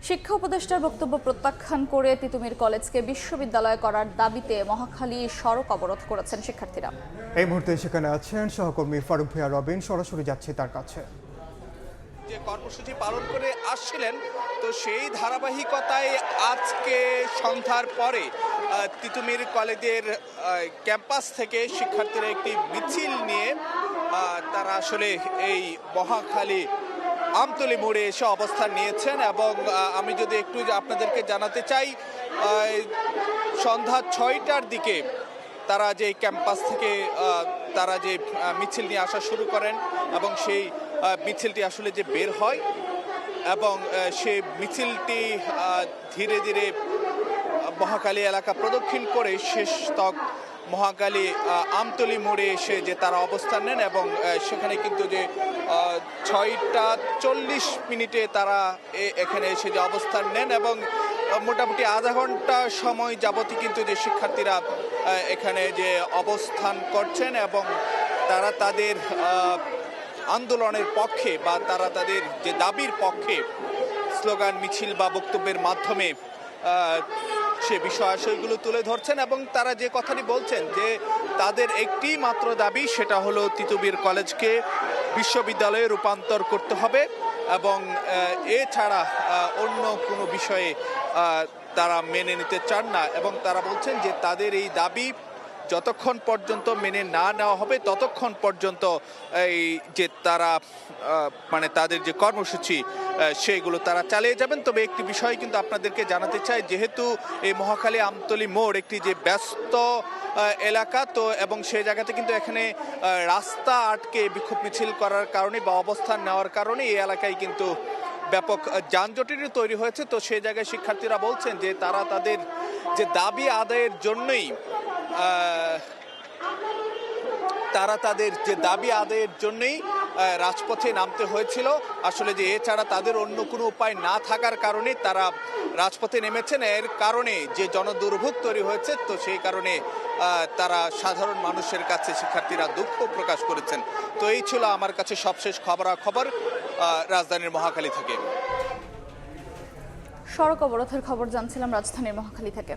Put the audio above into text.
শিক্ষা উপদেষ্টার বক্তব্য প্রত্যাখ্যান করে তিতুমির কলেজকে বিশ্ববিদ্যালয় করার দাবিতে মহাখালী সড়ক অবরোধ করেছেন শিক্ষার্থীরা। এই মুহূর্তে সেখানে আছেন সহকর্মী ফারুক ভাইয়া রবিন, সরাসরি যাচ্ছে তার কাছে। যে কর্মসূচি পালন করে আসছিলেন, তো সেই ধারাবাহিকতায় আজকে সন্ধ্যার পরে তিতুমির কলেজের ক্যাম্পাস থেকে শিক্ষার্থীরা একটি মিছিল নিয়ে তারা আসলে এই মহাখালী আমতলী মোড়ে এসে অবস্থান নিয়েছেন। এবং আমি যদি একটু আপনাদেরকে জানাতে চাই, সন্ধ্যা 6টার দিকে তারা যে ক্যাম্পাস থেকে তারা যে মিছিল নিয়ে আসা শুরু করেন এবং সেই মিছিলটি আসলে যে বের হয় এবং সেই মিছিলটি ধীরে ধীরে মহাখালী এলাকা প্রদক্ষিণ করে শেষ তক মহাখালী আমতলী মোড়ে এসে যে তারা অবস্থান নেন এবং সেখানে কিন্তু যে 6টা 40 তারা এখানে এসে যে অবস্থান নেন এবং মোটামুটি আধা ঘন্টা সময় যাবতই কিন্তু যে শিক্ষার্থীরা এখানে যে অবস্থান করছেন এবং তারা তাদের আন্দোলনের পক্ষে বা তারা তাদের যে দাবির পক্ষে স্লোগান, মিছিল বা বক্তব্যের মাধ্যমে সে বিষয়গুলো তুলে ধরছেন। এবং তারা যে কথাটি বলছেন যে তাদের একটি মাত্র দাবি, সেটা হলো তিতুমির কলেজকে বিশ্ববিদ্যালয়ে রূপান্তর করতে হবে এবং এছাড়া অন্য কোনো বিষয়ে তারা মেনে নিতে চান না। এবং তারা বলছেন যে তাদের এই দাবি যতক্ষণ পর্যন্ত মেনে না নেওয়া হবে ততক্ষণ পর্যন্ত এই যে তারা মানে তাদের যে কর্মসূচি সেইগুলো তারা চালিয়ে যাবেন। তবে একটি বিষয় কিন্তু আপনাদেরকে জানাতে চাই, যেহেতু এই মহাখালী আমতলী মোড় একটি যে ব্যস্ত এলাকা, তো এবং সেই জায়গাতে কিন্তু এখানে রাস্তা আটকে বিক্ষোভ মিছিল করার কারণে বা অবস্থান নেওয়ার কারণে এই এলাকায় কিন্তু ব্যাপক যানজটেরই তৈরি হয়েছে। তো সেই জায়গায় শিক্ষার্থীরা বলছেন যে তারা তাদের যে দাবি আদায়ের জন্যই রাজপথে নামতে হয়েছিল। আসলে যে এছাড়া তাদের অন্য কোনো উপায় না থাকার কারণে তারা রাজপথে নেমেছেন। এর কারণে যে জনদুর্ভোগ তৈরি হয়েছে, তো সেই কারণে তারা সাধারণ মানুষের কাছে শিক্ষার্থীরা দুঃখ প্রকাশ করেছেন। তো এই ছিল আমার কাছে সবশেষ খবরাখবর রাজধানীর মহাখালী থেকে। সড়ক অবরোধের খবর জানছিলাম রাজধানীর মহাখালী থেকে।